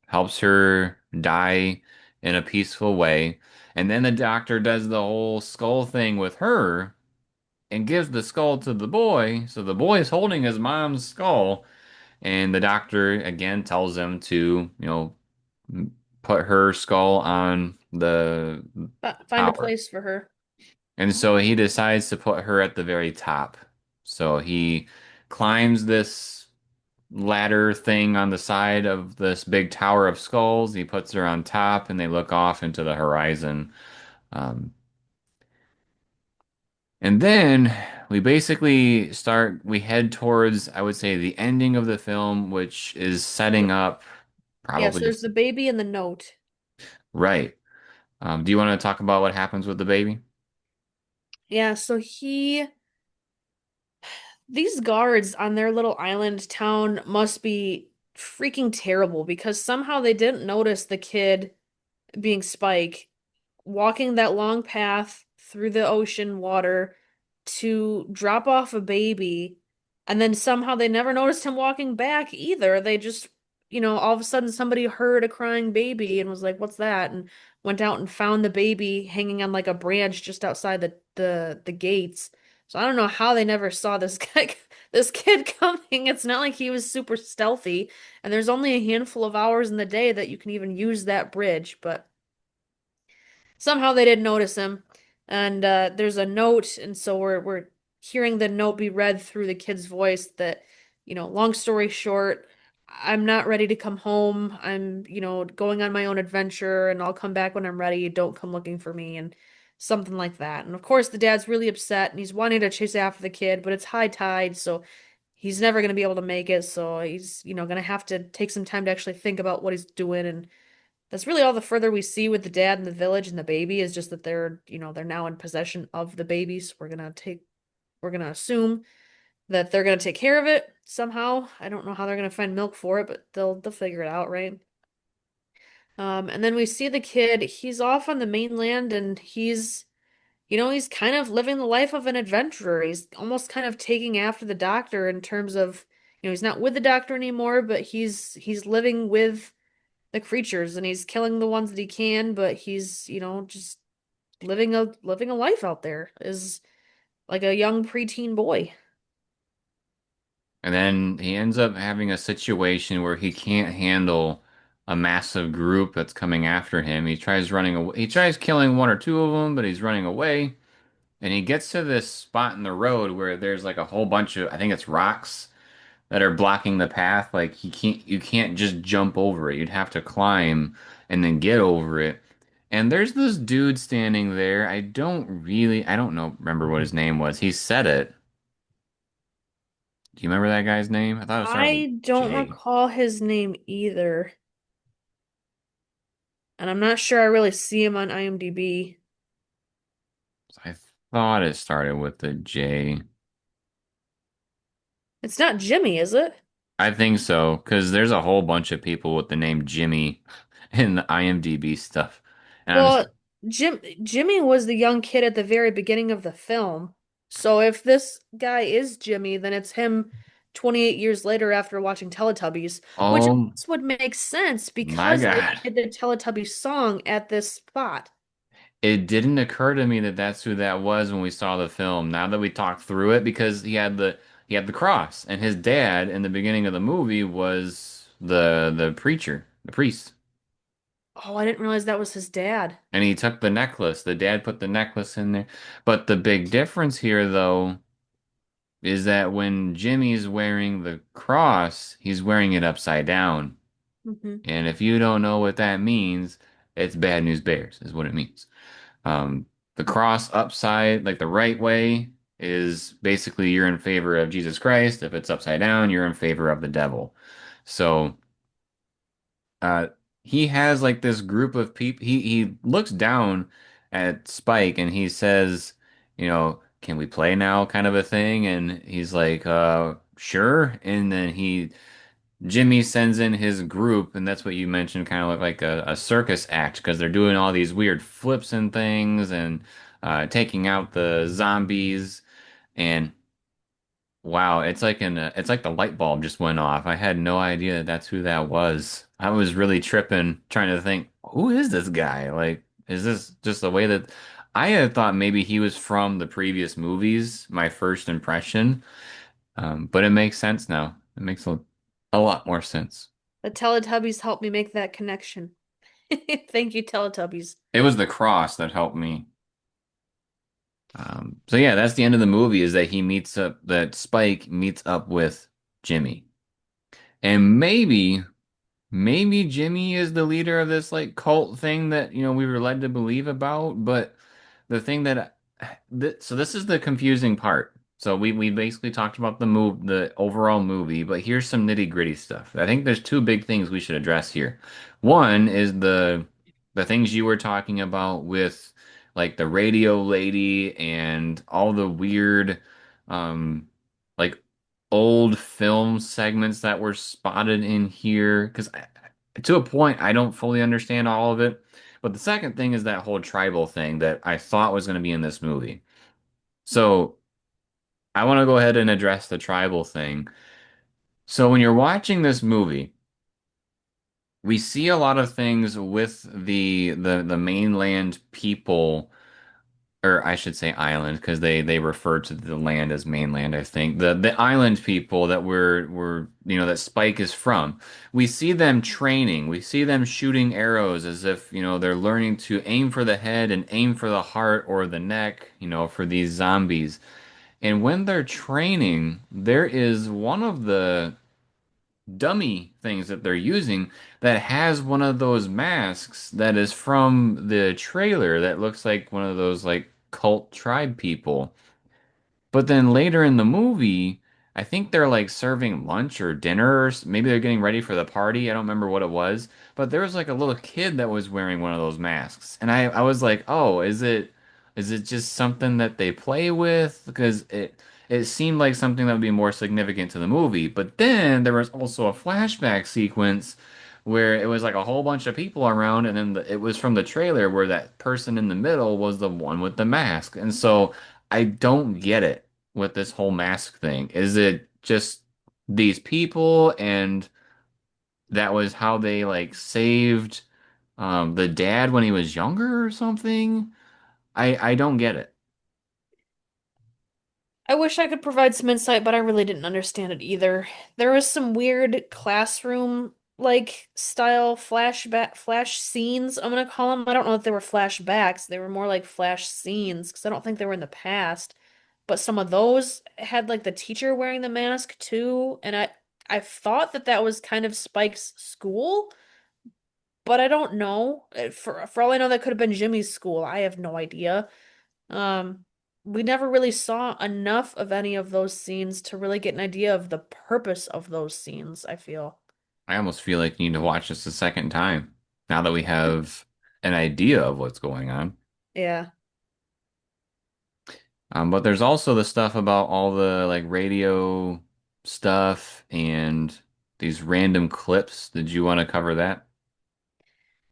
helps her die in a peaceful way. And then the doctor does the whole skull thing with her and gives the skull to the boy. So the boy is holding his mom's skull, and the doctor again tells him to, put her skull on the Find a tower. place for her. And so he decides to put her at the very top. So he climbs this ladder thing on the side of this big tower of skulls. He puts her on top, and they look off into the horizon. Um, and then we head towards, I would say, the ending of the film, which is setting up Yes, probably there's the baby and the note. right. Do you want to talk about what happens with the baby? Yeah, these guards on their little island town must be freaking terrible because somehow they didn't notice the kid being Spike walking that long path through the ocean water to drop off a baby, and then somehow they never noticed him walking back either. They just, all of a sudden somebody heard a crying baby and was like, "What's that?" and went out and found the baby hanging on like a branch just outside the gates. So I don't know how they never saw this guy, this kid coming. It's not like he was super stealthy, and there's only a handful of hours in the day that you can even use that bridge, but somehow they didn't notice him. And there's a note, and so we're hearing the note be read through the kid's voice that, long story short, I'm not ready to come home. I'm, going on my own adventure, and I'll come back when I'm ready. Don't come looking for me, and something like that. And of course, the dad's really upset, and he's wanting to chase after the kid, but it's high tide, so he's never going to be able to make it. So he's, going to have to take some time to actually think about what he's doing. And that's really all the further we see with the dad and the village and the baby is just that they're now in possession of the baby. So we're gonna assume that they're gonna take care of it somehow. I don't know how they're gonna find milk for it, but they'll figure it out, right? And then we see the kid, he's off on the mainland and he's kind of living the life of an adventurer. He's almost kind of taking after the doctor in terms of, he's not with the doctor anymore, but he's living with the creatures and he's killing the ones that he can, but he's, just living a life out there is like a young preteen boy. And then he ends up having a situation where he can't handle a massive group that's coming after him. He tries running away. He tries killing one or two of them, but he's running away. And he gets to this spot in the road where there's like a whole bunch of, I think it's rocks that are blocking the path. Like you can't just jump over it. You'd have to climb and then get over it. And there's this dude standing there. I don't know, remember what his name was. He said it. Do you remember that guy's name? I thought it started with I don't J. recall his name either, and I'm not sure I really see him on IMDb. I thought it started with the J. It's not Jimmy, is it? I think so, because there's a whole bunch of people with the name Jimmy in the IMDb stuff. And I'm just, Well, Jimmy was the young kid at the very beginning of the film. So if this guy is Jimmy, then it's him 28 years later after watching Teletubbies, which oh would make sense my because they God. played the Teletubbies song at this spot. It didn't occur to me that that's who that was when we saw the film. Now that we talked through it, because he had the cross, and his dad in the beginning of the movie was the preacher, the priest. Oh, I didn't realize that was his dad. And he took the necklace. The dad put the necklace in there. But the big difference here, though, is that when Jimmy's wearing the cross, he's wearing it upside down. Hmm. And if you don't know what that means, it's bad news bears, is what it means. Um, the cross upside, like the right way, is basically you're in favor of Jesus Christ. If it's upside down, you're in favor of the devil. So uh, he has like this group of people. He looks down at Spike and he says, can we play now, kind of a thing. And he's like, sure. And then Jimmy sends in his group, and that's what you mentioned, kind of look like a circus act because they're doing all these weird flips and things and taking out the zombies. And wow, it's like the light bulb just went off. I had no idea that that's who that was. I was really tripping, trying to think. who is this guy? Like, is this just the way that I had thought maybe he was from the previous movies, my first impression. But it makes sense now. It makes a lot more sense. The Teletubbies helped me make that connection. Thank you, Teletubbies. It was the cross that helped me. So yeah, that's the end of the movie is that that Spike meets up with Jimmy. And maybe Jimmy is the leader of this like cult thing that, we were led to believe about, but the thing that so this is the confusing part. So we basically talked about the overall movie, but here's some nitty-gritty stuff. I think there's two big things we should address here. One is the things you were talking about with like the radio lady and all the weird um like old film segments that were spotted in here because to a point I don't fully understand all of it. But the second thing is that whole tribal thing that I thought was going to be in this movie. So I want to go ahead and address the tribal thing. So when you're watching this movie, we see a lot of things with the mainland people, or I should say island, because they refer to the land as mainland, I think. The island people that were that Spike is from. We see them training. We see them shooting arrows as if, they're learning to aim for the head and aim for the heart or the neck, for these zombies. And when they're training, there is one of the dummy things that they're using that has one of those masks that is from the trailer that looks like one of those like cult tribe people. But then later in the movie, I think they're like serving lunch or dinner, or maybe they're getting ready for the party. I don't remember what it was, but there was like a little kid that was wearing one of those masks, and I was like, oh, is it just something that they play with? Because it seemed like something that would be more significant to the movie. But then there was also a flashback sequence where it was like a whole bunch of people around, and then it was from the trailer where that person in the middle was the one with the mask, and so. I don't get it with this whole mask thing. Is it just these people and that was how they like saved the dad when he was younger or something? I don't get it. I wish I could provide some insight, but I really didn't understand it either. There was some weird classroom like style flash scenes, I'm gonna call them. I don't know if they were flashbacks. They were more like flash scenes because I don't think they were in the past. But some of those had like the teacher wearing the mask too, and I thought that that was kind of Spike's school, but I don't know. For all I know, that could have been Jimmy's school. I have no idea. Um, we never really saw enough of any of those scenes to really get an idea of the purpose of those scenes, I feel. I almost feel like you need to watch this a second time now that we have an idea of what's going on. Yeah. But there's also the stuff about all the like radio stuff and these random clips. Did you want to cover that?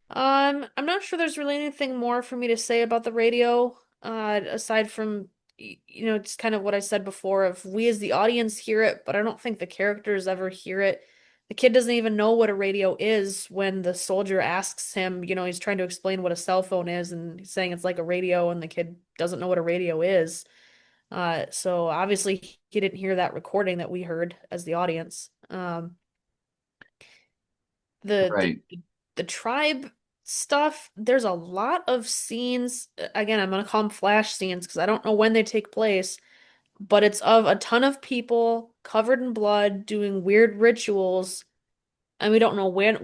I'm not sure there's really anything more for me to say about the radio, aside from, just kind of what I said before of we as the audience hear it, but I don't think the characters ever hear it. The kid doesn't even know what a radio is when the soldier asks him, he's trying to explain what a cell phone is and he's saying it's like a radio and the kid doesn't know what a radio is. So obviously he didn't hear that recording that we heard as the audience. The Right. the tribe stuff, there's a lot of scenes. Again, I'm gonna call them flash scenes because I don't know when they take place, but it's of a ton of people covered in blood doing weird rituals, and we don't know when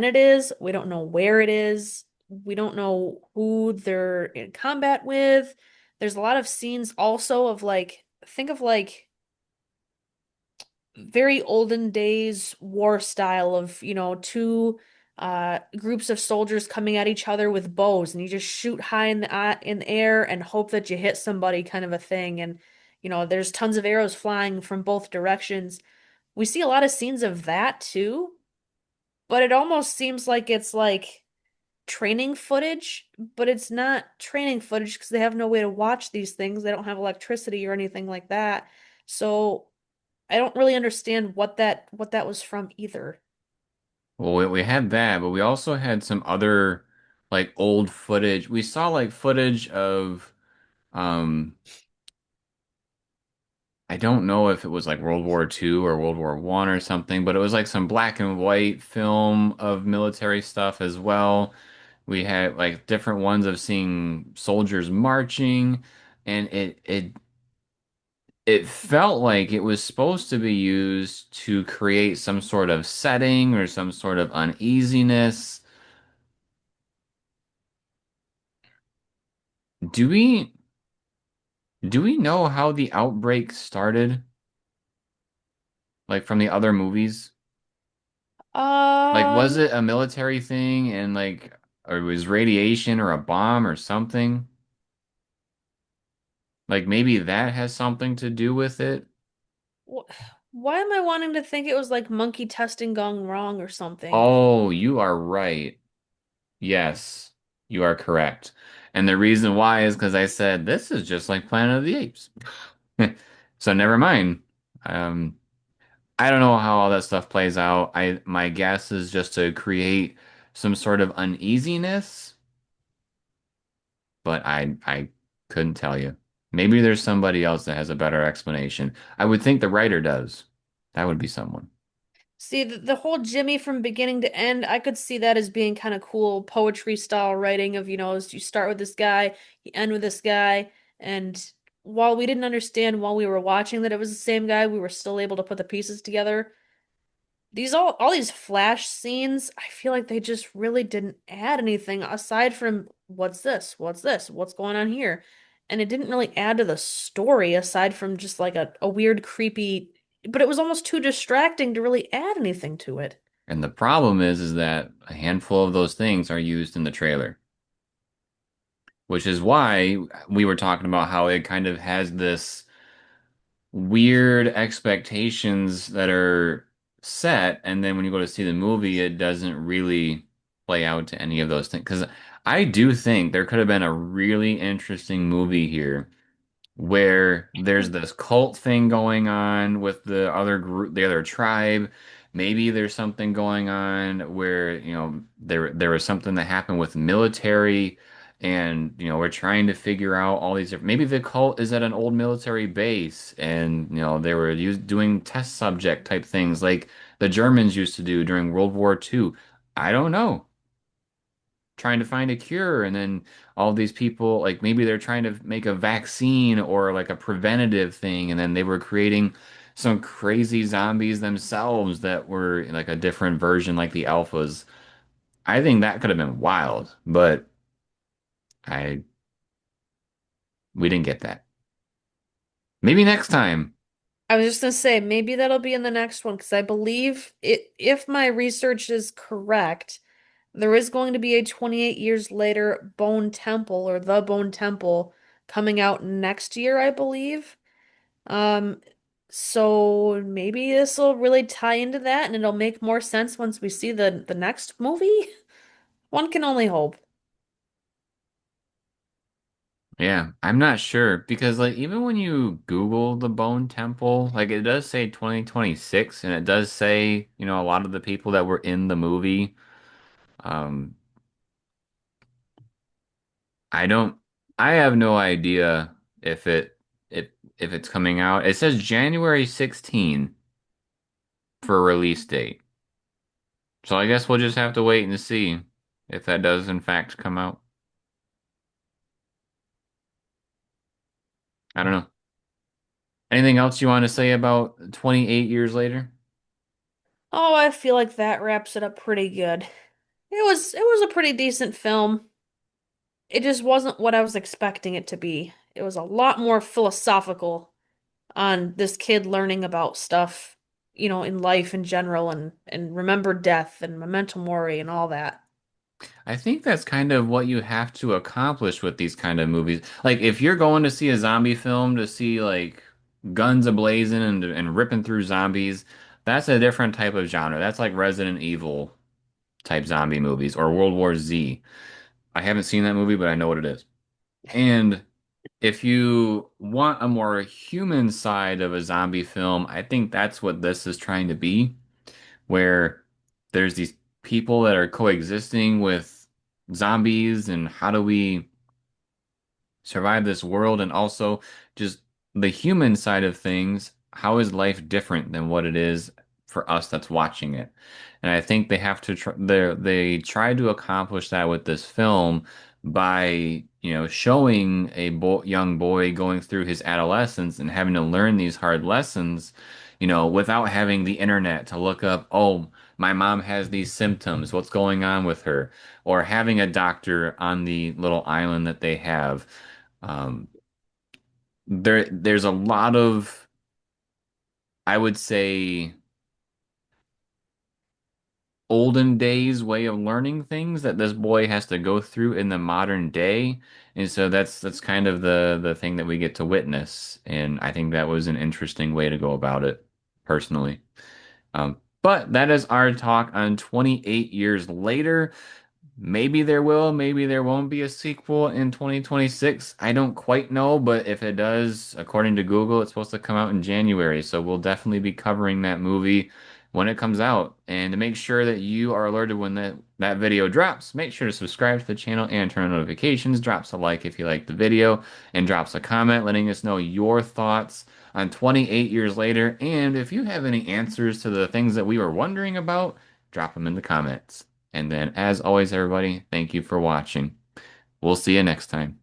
it is, we don't know where it is, we don't know who they're in combat with. There's a lot of scenes also of like think of like very olden days war style of, two groups of soldiers coming at each other with bows and you just shoot high in the air and hope that you hit somebody kind of a thing and there's tons of arrows flying from both directions. We see a lot of scenes of that too, but it almost seems like it's like training footage, but it's not training footage because they have no way to watch these things. They don't have electricity or anything like that. So I don't really understand what that was from either. Well, we had that, but we also had some other. like old footage. We saw like footage of um I don't know if it was like World War II or World War One or something, but it was like some black and white film of military stuff as well. We had like different ones of seeing soldiers marching, and it felt like it was supposed to be used to create some sort of setting or some sort of uneasiness. Do we do we know how the outbreak started? Like from the other movies? Like was Um, it a military thing and like or it was radiation or a bomb or something? Like maybe that has something to do with it? wh why am I wanting to think it was like monkey testing gone wrong or something? Oh, you are right. Yes, you are correct. And the reason why is because I said this is just like Planet of the Apes. So never mind. Um, I don't know how all that stuff plays out. I my guess is just to create some sort of uneasiness, but I couldn't tell you. Maybe there's somebody else that has a better explanation. I would think the writer does. That would be someone. See, the whole Jimmy from beginning to end, I could see that as being kind of cool poetry style writing of, as you start with this guy, you end with this guy, and while we didn't understand while we were watching that it was the same guy, we were still able to put the pieces together. These all these flash scenes, I feel like they just really didn't add anything aside from what's this? What's this? What's going on here? And it didn't really add to the story aside from just like a weird, creepy, but it was almost too distracting to really add anything to it. And the problem is that a handful of those things are used in the trailer, which is why we were talking about how it kind of has this weird expectations that are set, and then when you go to see the movie, it doesn't really play out to any of those things. Because I do think there could have been a really interesting movie here where there's this cult thing going on with the other group, the other tribe. Maybe there's something going on where, there was something that happened with military and, we're trying to figure out all these different, maybe the cult is at an old military base and, they were doing test subject type things like the Germans used to do during World War II. I don't know, trying to find a cure and then all these people like maybe they're trying to make a vaccine or like a preventative thing and then they were creating some crazy zombies themselves that were like a different version like the alphas. I think that could have been wild, but I we didn't get that. Maybe next time. I was just gonna say maybe that'll be in the next one because I believe it if my research is correct, there is going to be a 28 years later Bone Temple or the Bone Temple coming out next year, I believe. Um, so maybe this will really tie into that and it'll make more sense once we see the next movie. One can only hope. Yeah, I'm not sure because like even when you Google the Bone Temple, like it does say 2026 and it does say, a lot of the people that were in the movie. Um, I don't I have no idea if it if it's coming out. It says January 16 for a release date. So I guess we'll just have to wait and see if that does in fact come out. I don't know. Anything else you want to say about 28 years later? Oh, I feel like that wraps it up pretty good. It was a pretty decent film. It just wasn't what I was expecting it to be. It was a lot more philosophical on this kid learning about stuff, in life in general and remember death and memento mori and all that. I think that's kind of what you have to accomplish with these kind of movies. Like if you're going to see a zombie film to see like guns ablazing and ripping through zombies, that's a different type of genre. That's like Resident Evil type zombie movies or World War Z. I haven't seen that movie, but I know what it is. And if you want a more human side of a zombie film, I think that's what this is trying to be, where there's these people that are coexisting with zombies and how do we survive this world, and also just the human side of things. How is life different than what it is for us that's watching it? And I think they have to try, they tried to accomplish that with this film by, showing a young boy going through his adolescence and having to learn these hard lessons, without having the internet to look up, oh, my mom has these symptoms, what's going on with her, or having a doctor on the little island that they have. Um, there's a lot of, I would say, olden days way of learning things that this boy has to go through in the modern day. And so that's kind of the thing that we get to witness. And I think that was an interesting way to go about it, personally. But that is our talk on 28 years later. Maybe there will, maybe there won't be a sequel in 2026. I don't quite know, but if it does, according to Google, it's supposed to come out in January. So we'll definitely be covering that movie when it comes out. And to make sure that you are alerted when that video drops, make sure to subscribe to the channel and turn on notifications. Drops a like if you like the video, and drops a comment letting us know your thoughts on 28 years later. And if you have any answers to the things that we were wondering about, drop them in the comments. And then, as always, everybody, thank you for watching. We'll see you next time.